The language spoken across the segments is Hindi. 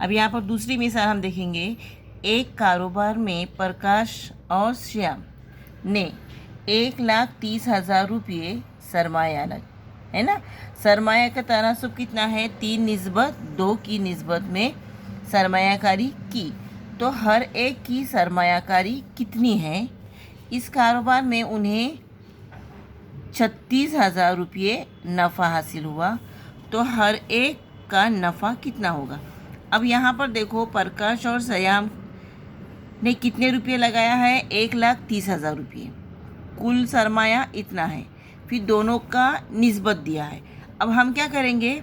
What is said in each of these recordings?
अब यहाँ पर दूसरी मिसाल हम देखेंगे। एक कारोबार में प्रकाश और श्याम ने 1,30,000 रुपये सरमाया है ना। सरमाया का तनासुब कितना है? 3:2 की निस्बत में सरमायाकारी की। तो हर एक की सरमायाकारी कितनी है? इस कारोबार में उन्हें 36,000 रुपये नफ़ा हासिल हुआ, तो हर एक का नफ़ा कितना होगा? अब यहाँ पर देखो, प्रकाश और श्याम ने कितने रुपये लगाया है? 1,30,000 रुपये। कुल सरमाया इतना है, फिर दोनों का निस्बत दिया है। अब हम क्या करेंगे?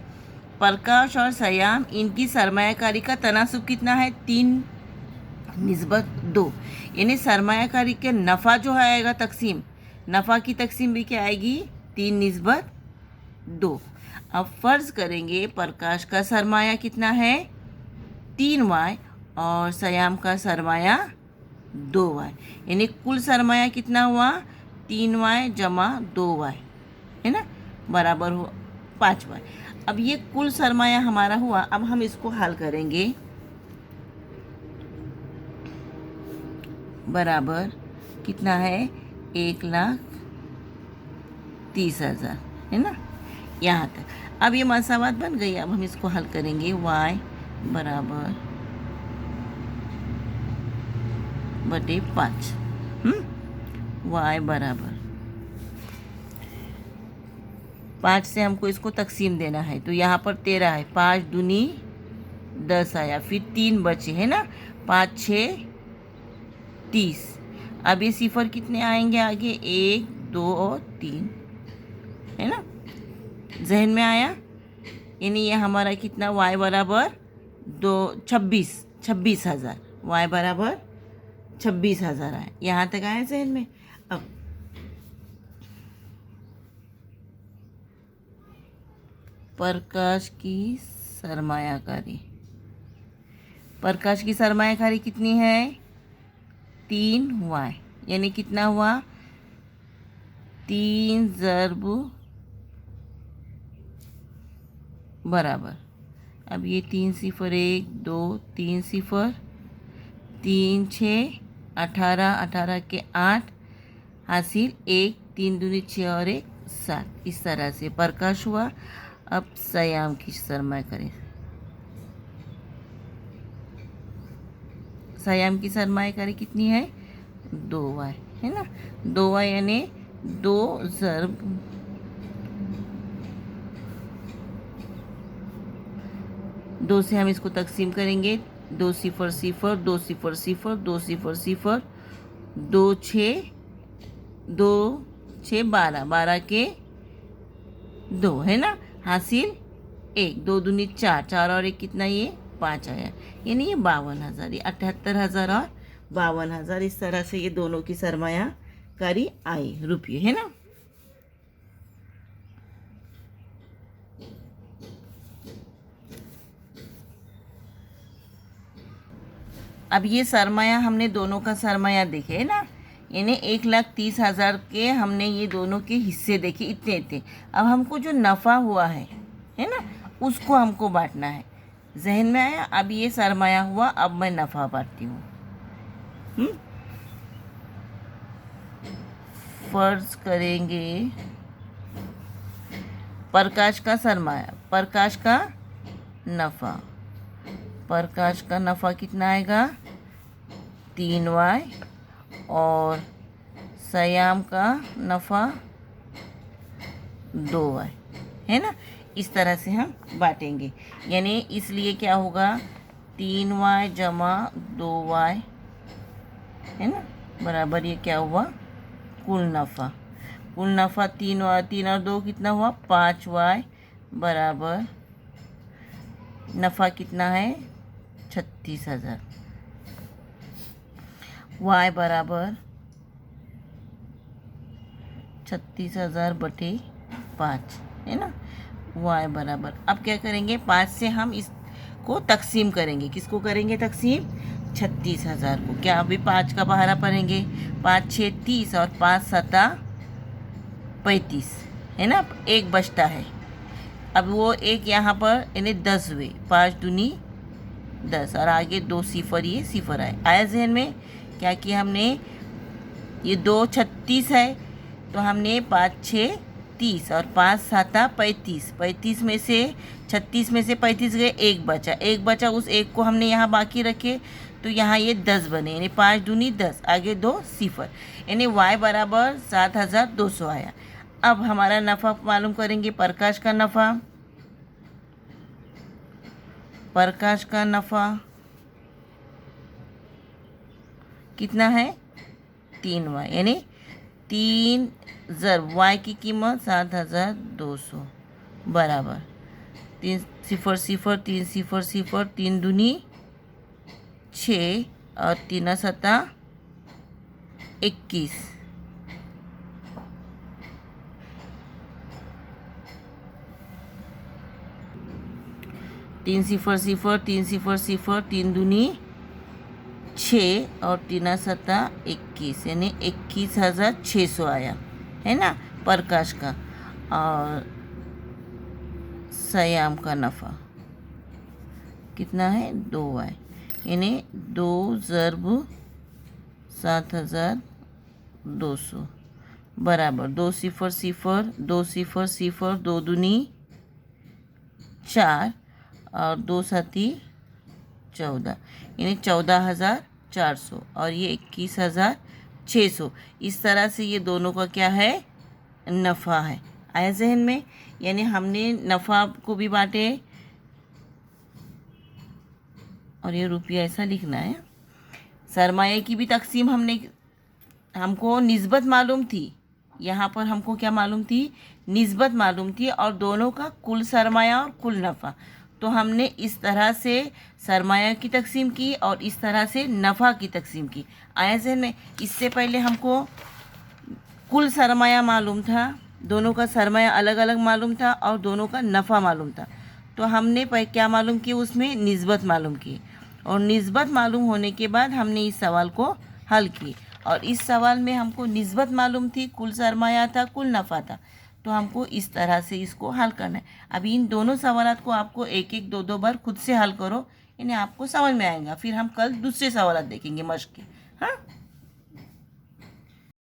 प्रकाश और श्याम, इनकी सरमायाकारी का तनासुब कितना है? 3:2, यानी सरमायाकारी के नफ़ा जो आएगा तकसीम, नफ़ा की तकसीम भी क्या आएगी? 3:2। अब फ़र्ज़ करेंगे प्रकाश का सरमाया कितना है? 3Y और श्याम का सरमाया 2Y, यानी कुल सरमाया कितना हुआ? 3Y जमा 2Y, है ना, बराबर हुआ 5Y। अब ये कुल सरमाया हमारा हुआ। अब हम इसको हल करेंगे। बराबर कितना है? 1,30,000, है ना, यहाँ तक। अब ये मसावत बन गई। अब हम इसको हल करेंगे। y बराबर बटे 5, y बराबर 5 से हमको इसको तकसीम देना है, तो यहाँ पर 13 है, 5 दूनी 10 आया, फिर 3 बचे, है ना, 5 6 30। अब ये सिफर कितने आएंगे आगे? 1 2 और 3, है ना, जहन में आया? यानी ये हमारा कितना? y बराबर 26,000, y बराबर 26,000 आए। यहाँ तक आया जहन में? अब प्रकाश की सरमायाकारी, प्रकाश की सरमायाकारी कितनी है? 3Y, यानी कितना हुआ? 3 ज़रब बराबर, अब ये 3 सिफर 1 2 3 सिफर 3 6 18, 18 के 8 हासिल 1, 3 दूनी 6 और 1 7। इस तरह से प्रकाश हुआ। अब श्याम की सरमायाकारी, श्याम की सरमायाकारी कितनी है? 2Y, है ना, 2Y यानी 2 ज़रब 2 से हम इसको तकसीम करेंगे। 2 सिफर सिफर 2 सिफर सिफर 2 सिफर सिफर 2 6 2 6 12, 12 के 2, है ना, हासिल 1, 2 दूनी 4, 4 और 1 कितना? ये 5 आया, यानी ये 52,000, ये 78,000 और 52,000। इस तरह से ये दोनों की सरमायाकारी आई रुपये, है ना। अब ये सरमाया हमने दोनों का सरमाया देखे, है ना, यानी 1,30,000 के हमने ये दोनों के हिस्से देखे, इतने थे। अब हमको जो नफ़ा हुआ है ना, उसको हमको बांटना है। जहन में आया? अब ये सरमाया हुआ, अब मैं नफ़ा बांटती हूँ। फर्ज करेंगे प्रकाश का सरमाया, प्रकाश का नफ़ा, प्रकाश का नफ़ा कितना आएगा? 3Y, और श्याम का नफ़ा 2Y, है ना। इस तरह से हम बांटेंगे, यानी इसलिए क्या होगा? 3Y जमा 2Y, है ना, बराबर ये क्या हुआ? कुल नफ़ा, कुल नफ़ा 3 और 2 कितना हुआ? 5Y, बराबर नफ़ा कितना है? 36,000। y बराबर 36,000 बटे 5, है ना, y बराबर। अब क्या करेंगे? 5 से हम इसको तकसीम करेंगे। किसको करेंगे तकसीम? 36,000 को। क्या अभी 5 का बहारा पढ़ेंगे? 5 6 30 और 5 7 35, है ना, एक बचता है। अब वो एक यहाँ पर यानी 10 हुए, 5 दूनी 10 और आगे 2 सिफर, ये सिफर आया जहन में। क्या किया हमने, ये 2 36 है, तो हमने 5 6 30 और 5 7 35, 35 में से 36 में से 35 गए, एक बचा, एक बचा, उस एक को हमने यहाँ बाकी रखे, तो यहाँ ये 10 बने, यानी 5 दूनी 10, आगे 2 सिफर, यानी y बराबर 7200 आया। अब हमारा नफ़ा मालूम करेंगे, प्रकाश का नफ़ा, प्रकाश का नफ़ा कितना है 3y, यानी 3 ज़र y की कीमत 7200 बराबर 3 सिफर सिफर 3 सिफर सिफर, 3 दूनी 6 और 3 सता 21, तीन सिफर सिफर 3 सिफर सिफर, 3 दूनी 6 और 3 सता 21, यानी 21,600 आया, है ना प्रकाश का। और सयाम का नफ़ा कितना है 2y, यानी 2 ज़रब 7200 बराबर 2 सिफर सिफर 2 सिफर सिफर, 2 दूनी 4 और 2 साती 14, यानी 14,400 और ये 21,600। इस तरह से ये दोनों का क्या है नफ़ा है। आया जहन में, यानी हमने नफ़ा को भी बांटे और ये रुपया ऐसा लिखना है। सरमाए की भी तकसीम हमको निस्बत मालूम थी, यहाँ पर हमको क्या मालूम थी, निस्बत मालूम थी, और दोनों का कुल सरमाया और कुल नफ़ा। तो हमने इस तरह से सरमाया की तकसीम की और इस तरह से नफ़ा की तकसीम की। आया जहन में, इससे पहले हमको कुल सरमाया मालूम था, दोनों का सरमाया अलग अलग मालूम था और दोनों का नफ़ा मालूम था। तो हमने क्या मालूम की, उसमें निस्बत मालूम की, और निस्बत मालूम होने के बाद हमने इस सवाल को हल की। और इस सवाल में हमको निस्बत मालूम थी, कुल सरमाया था, कुल नफ़ा था, तो हमको इस तरह से इसको हल करना है। अभी इन दोनों सवालात को आपको एक एक दो दो बार खुद से हल करो, इन्हें आपको समझ में आएगा। फिर हम कल दूसरे सवालात देखेंगे मश्क के। हाँ।